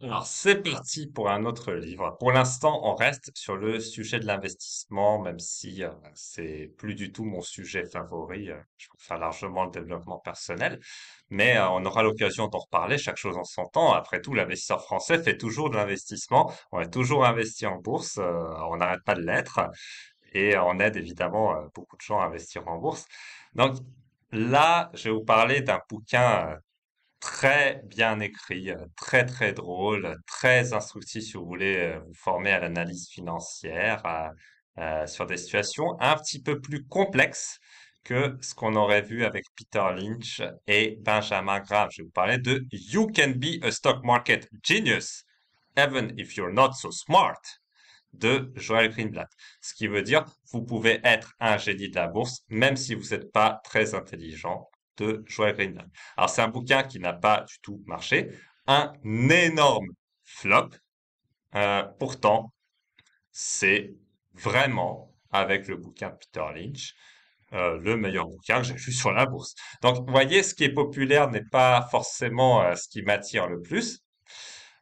Alors, c'est parti pour un autre livre. Pour l'instant, on reste sur le sujet de l'investissement, même si c'est plus du tout mon sujet favori. Je préfère largement le développement personnel, mais on aura l'occasion d'en reparler. Chaque chose en son temps. Après tout, l'investisseur français fait toujours de l'investissement. On est toujours investi en bourse. On n'arrête pas de l'être et on aide évidemment beaucoup de gens à investir en bourse. Donc là, je vais vous parler d'un bouquin très bien écrit, très très drôle, très instructif si vous voulez vous former à l'analyse financière, sur des situations un petit peu plus complexes que ce qu'on aurait vu avec Peter Lynch et Benjamin Graham. Je vais vous parler de You Can Be a Stock Market Genius, Even if You're Not So Smart de Joel Greenblatt. Ce qui veut dire, vous pouvez être un génie de la bourse, même si vous n'êtes pas très intelligent, de Joel Greenblatt. Alors, c'est un bouquin qui n'a pas du tout marché, un énorme flop. Pourtant, c'est vraiment, avec le bouquin de Peter Lynch, le meilleur bouquin que j'ai lu sur la bourse. Donc, vous voyez, ce qui est populaire n'est pas forcément ce qui m'attire le plus.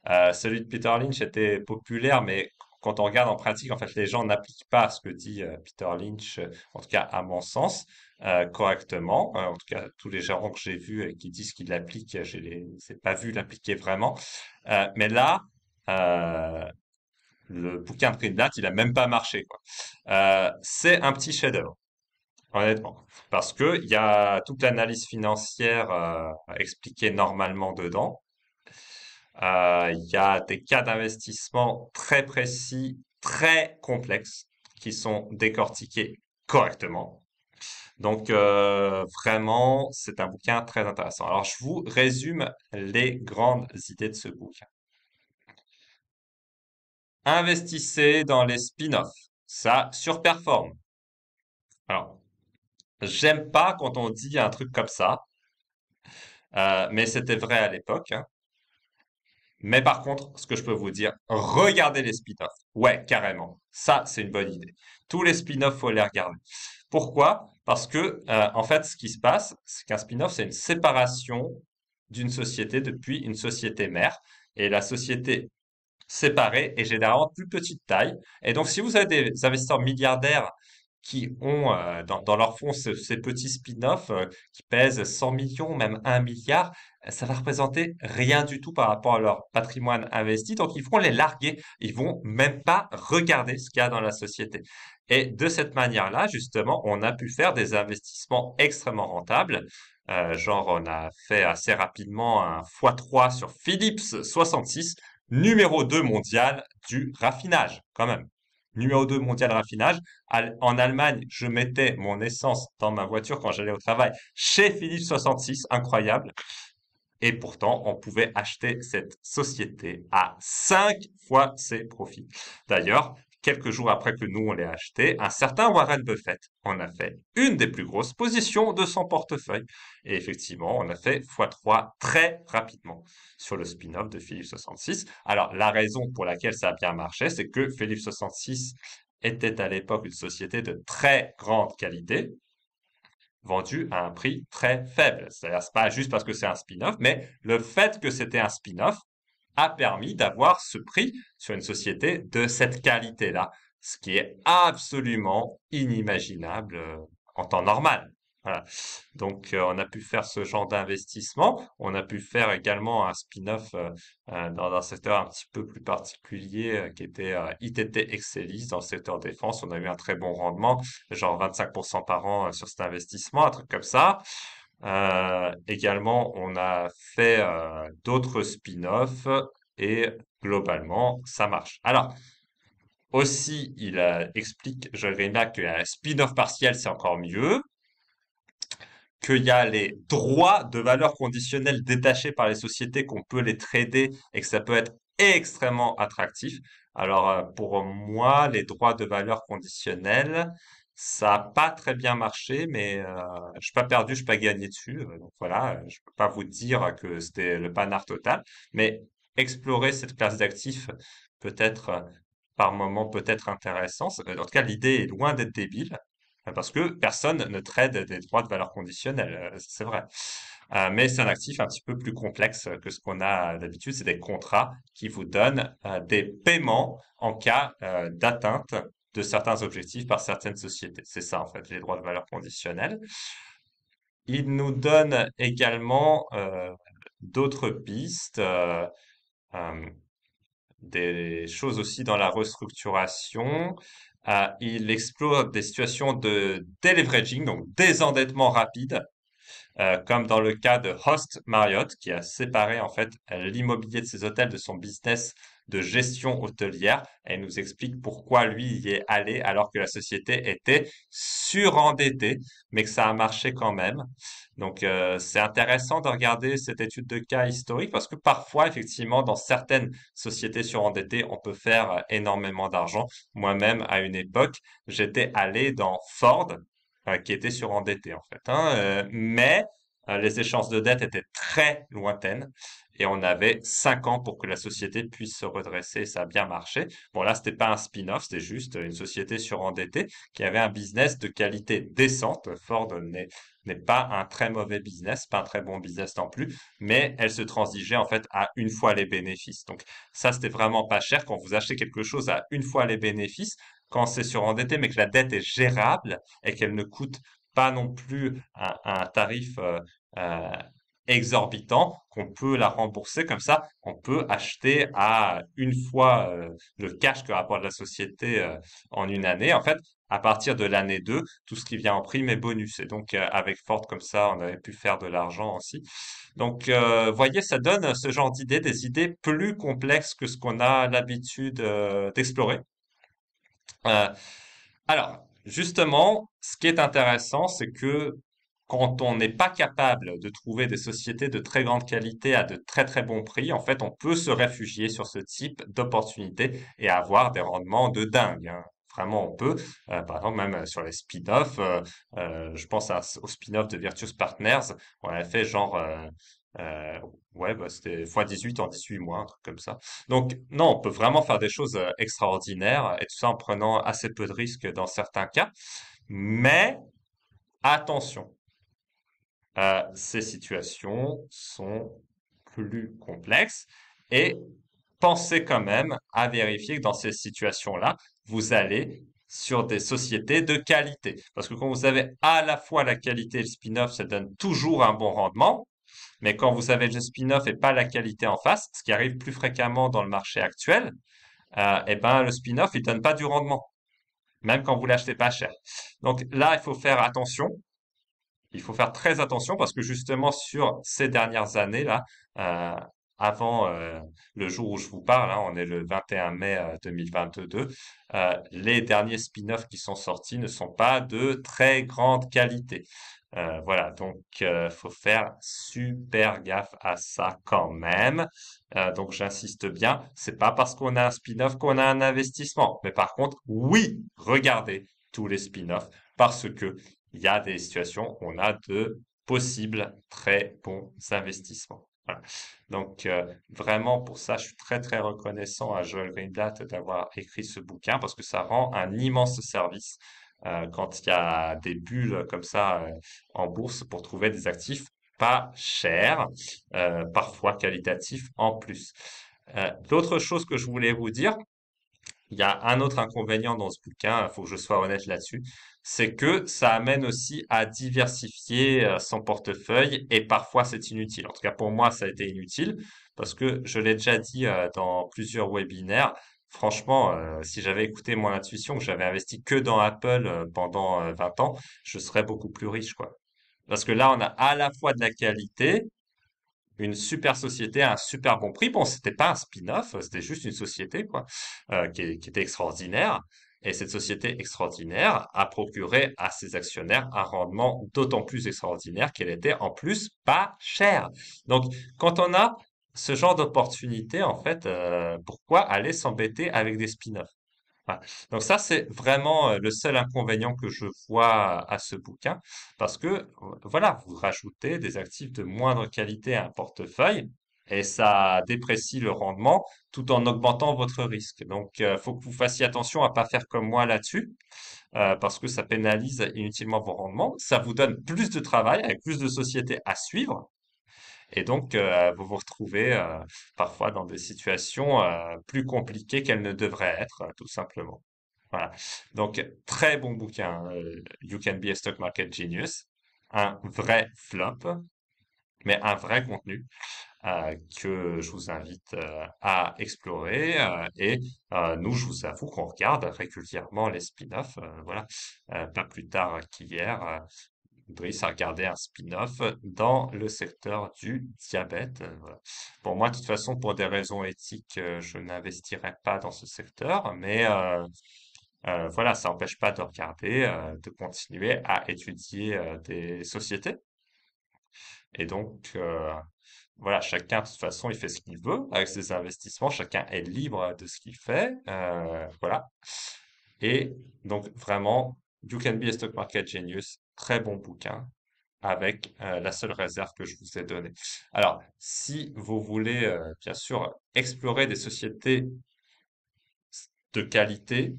Celui de Peter Lynch était populaire, mais quand on regarde en pratique, en fait, les gens n'appliquent pas ce que dit Peter Lynch, en tout cas à mon sens, correctement. En tout cas, tous les gens que j'ai vus qui disent qu'ils l'appliquent, je les ai pas vu l'appliquer vraiment. Mais là, euh, le bouquin de Greenblatt, il a même pas marché, quoi. C'est un petit chef-d'œuvre, honnêtement, parce que il y a toute l'analyse financière expliquée normalement dedans. Il y a des cas d'investissement très précis, très complexes, qui sont décortiqués correctement. Donc, vraiment, c'est un bouquin très intéressant. Alors, je vous résume les grandes idées de ce bouquin. Investissez dans les spin-offs. Ça surperforme. Alors, j'aime pas quand on dit un truc comme ça, mais c'était vrai à l'époque, hein. Mais par contre, ce que je peux vous dire, regardez les spin-offs. Ouais, carrément. Ça, c'est une bonne idée. Tous les spin-offs, faut les regarder. Pourquoi? Parce que, en fait, ce qui se passe, c'est qu'un spin-off, c'est une séparation d'une société depuis une société mère. Et la société séparée est généralement de plus petite taille. Et donc, si vous avez des investisseurs milliardaires qui ont dans leur fonds ces petits spin-offs qui pèsent 100 millions, même 1 milliard, ça va représenter rien du tout par rapport à leur patrimoine investi. Donc, ils vont les larguer. Ils vont même pas regarder ce qu'il y a dans la société. Et de cette manière-là, justement, on a pu faire des investissements extrêmement rentables. Genre, on a fait assez rapidement un x3 sur Philips 66, numéro 2 mondial du raffinage, quand même. Numéro 2 mondial raffinage. En Allemagne, je mettais mon essence dans ma voiture quand j'allais au travail chez Philips 66, incroyable. Et pourtant, on pouvait acheter cette société à 5 fois ses profits. D'ailleurs, quelques jours après que nous, on l'ait acheté, un certain Warren Buffett en a fait une des plus grosses positions de son portefeuille. Et effectivement, on a fait x3 très rapidement sur le spin-off de Philips 66. Alors, la raison pour laquelle ça a bien marché, c'est que Philips 66 était à l'époque une société de très grande qualité, vendu à un prix très faible. C'est-à-dire, c'est pas juste parce que c'est un spin-off, mais le fait que c'était un spin-off a permis d'avoir ce prix sur une société de cette qualité-là, ce qui est absolument inimaginable en temps normal. Voilà. Donc, on a pu faire ce genre d'investissement. On a pu faire également un spin-off dans un secteur un petit peu plus particulier qui était ITT Excelis dans le secteur défense. On a eu un très bon rendement, genre 25% par an sur cet investissement, un truc comme ça. Également, on a fait d'autres spin-offs et globalement, ça marche. Alors, aussi, il explique, je Greenblatt, qu'un spin-off partiel, c'est encore mieux, qu'il y a les droits de valeur conditionnelle détachés par les sociétés, qu'on peut les trader et que ça peut être extrêmement attractif. Alors, pour moi, les droits de valeur conditionnelle, ça n'a pas très bien marché, mais je suis pas perdu, je suis pas gagné dessus. Donc voilà, je peux pas vous dire que c'était le panard total, mais explorer cette classe d'actifs peut-être par moment peut-être intéressant. En tout cas, l'idée est loin d'être débile. Parce que personne ne trade des droits de valeur conditionnelle, c'est vrai. mais c'est un actif un petit peu plus complexe que ce qu'on a d'habitude. C'est des contrats qui vous donnent des paiements en cas d'atteinte de certains objectifs par certaines sociétés. C'est ça, en fait, les droits de valeur conditionnels. Il nous donne également d'autres pistes, euh, des choses aussi dans la restructuration. Il explore des situations de deleveraging, donc désendettement rapide, comme dans le cas de Host Marriott, qui a séparé en fait l'immobilier de ses hôtels de son business de gestion hôtelière. Et il nous explique pourquoi lui y est allé alors que la société était surendettée, mais que ça a marché quand même. Donc c'est intéressant de regarder cette étude de cas historique parce que parfois, effectivement, dans certaines sociétés surendettées, on peut faire énormément d'argent. Moi-même, à une époque, j'étais allé dans Ford, qui était surendetté en fait, hein, mais les échéances de dette étaient très lointaines et on avait 5 ans pour que la société puisse se redresser. Ça a bien marché. Bon, là, c'était pas un spin-off, c'était juste une société surendettée qui avait un business de qualité décente. Ford n'est pas un très mauvais business, pas un très bon business non plus, mais elle se transigeait en fait à une fois les bénéfices. Donc ça, c'était vraiment pas cher quand vous achetez quelque chose à une fois les bénéfices. Quand c'est surendetté, mais que la dette est gérable et qu'elle ne coûte pas non plus un tarif euh, exorbitant, qu'on peut la rembourser comme ça, on peut acheter à une fois le cash que rapporte la société en une année. En fait, à partir de l'année 2, tout ce qui vient en prime est bonus. Et donc, avec Ford comme ça, on avait pu faire de l'argent aussi. Donc, voyez, ça donne ce genre d'idées, des idées plus complexes que ce qu'on a l'habitude d'explorer. Euh, alors, justement, ce qui est intéressant, c'est que quand on n'est pas capable de trouver des sociétés de très grande qualité à de très très bons prix, en fait, on peut se réfugier sur ce type d'opportunité et avoir des rendements de dingue, hein. Vraiment, on peut. Par exemple, même sur les spin-offs, je pense au spin-off de Virtus Partners, on a fait genre, euh, ouais, bah, c'était x 18 en 18 mois, un truc comme ça. Donc, non, on peut vraiment faire des choses extraordinaires et tout ça en prenant assez peu de risques dans certains cas. Mais attention, ces situations sont plus complexes et pensez quand même à vérifier que dans ces situations-là, vous allez sur des sociétés de qualité. Parce que quand vous avez à la fois la qualité et le spin-off, ça donne toujours un bon rendement. Mais quand vous avez le spin-off et pas la qualité en face, ce qui arrive plus fréquemment dans le marché actuel, eh ben, le spin-off, il donne pas du rendement, même quand vous l'achetez pas cher. Donc là, il faut faire attention. Il faut faire très attention parce que justement sur ces dernières années là, euh, avant le jour où je vous parle, hein, on est le 21 mai 2022, les derniers spin-offs qui sont sortis ne sont pas de très grande qualité. Voilà, donc faut faire super gaffe à ça quand même. Donc j'insiste bien, c'est pas parce qu'on a un spin-off qu'on a un investissement, mais par contre, oui, regardez tous les spin-offs parce que il y a des situations où on a de possibles très bons investissements. Voilà. Donc, vraiment, pour ça, je suis très, très reconnaissant à Joel Greenblatt d'avoir écrit ce bouquin parce que ça rend un immense service quand il y a des bulles comme ça en bourse pour trouver des actifs pas chers, parfois qualitatifs en plus. L'autre chose que je voulais vous dire, il y a un autre inconvénient dans ce bouquin, il faut que je sois honnête là-dessus, c'est que ça amène aussi à diversifier son portefeuille et parfois c'est inutile. En tout cas, pour moi, ça a été inutile parce que je l'ai déjà dit dans plusieurs webinaires. Franchement, si j'avais écouté mon intuition, que j'avais investi que dans Apple pendant 20 ans, je serais beaucoup plus riche, quoi. Parce que là, on a à la fois de la qualité, une super société à un super bon prix. Bon, c'était pas un spin-off, c'était juste une société, quoi, qui était extraordinaire. Et cette société extraordinaire a procuré à ses actionnaires un rendement d'autant plus extraordinaire qu'elle était en plus pas chère. Donc, quand on a ce genre d'opportunité, en fait, pourquoi aller s'embêter avec des spin-offs? Voilà. Donc ça, c'est vraiment le seul inconvénient que je vois à ce bouquin, parce que voilà, vous rajoutez des actifs de moindre qualité à un portefeuille et ça déprécie le rendement tout en augmentant votre risque. Donc, faut que vous fassiez attention à pas faire comme moi là-dessus, parce que ça pénalise inutilement vos rendements. Ça vous donne plus de travail avec plus de sociétés à suivre. Et donc, vous vous retrouvez parfois dans des situations plus compliquées qu'elles ne devraient être, tout simplement. Voilà. Donc, très bon bouquin, You Can Be a Stock Market Genius. Un vrai flop, mais un vrai contenu que je vous invite à explorer. Et nous, je vous avoue qu'on regarde régulièrement les spin-offs. Voilà. Pas plus tard qu'hier, Brice a regardé un spin-off dans le secteur du diabète. Voilà. Pour moi, de toute façon, pour des raisons éthiques, je n'investirai pas dans ce secteur, mais voilà, ça n'empêche pas de regarder, de continuer à étudier des sociétés. Et donc, voilà, chacun, de toute façon, il fait ce qu'il veut avec ses investissements. Chacun est libre de ce qu'il fait. Voilà. Et donc, vraiment, You Can Be a Stock Market Genius, très bon bouquin, avec la seule réserve que je vous ai donnée. Alors, si vous voulez, bien sûr, explorer des sociétés de qualité,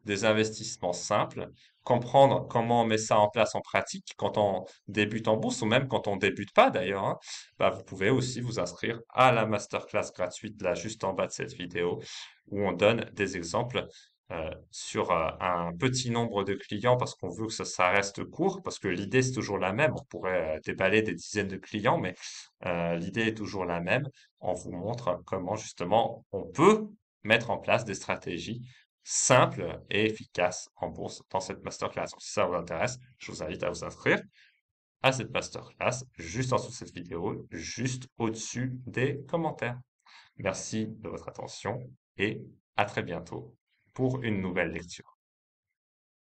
des investissements simples, comprendre comment on met ça en place en pratique quand on débute en bourse ou même quand on débute pas d'ailleurs, hein, bah, vous pouvez aussi vous inscrire à la masterclass gratuite là juste en bas de cette vidéo où on donne des exemples sur un petit nombre de clients parce qu'on veut que ça reste court parce que l'idée c'est toujours la même. On pourrait déballer des dizaines de clients, mais l'idée est toujours la même. On vous montre comment justement on peut mettre en place des stratégies simple et efficace en bourse dans cette masterclass. Donc, si ça vous intéresse, je vous invite à vous inscrire à cette masterclass juste en dessous de cette vidéo, juste au-dessus des commentaires. Merci de votre attention et à très bientôt pour une nouvelle lecture.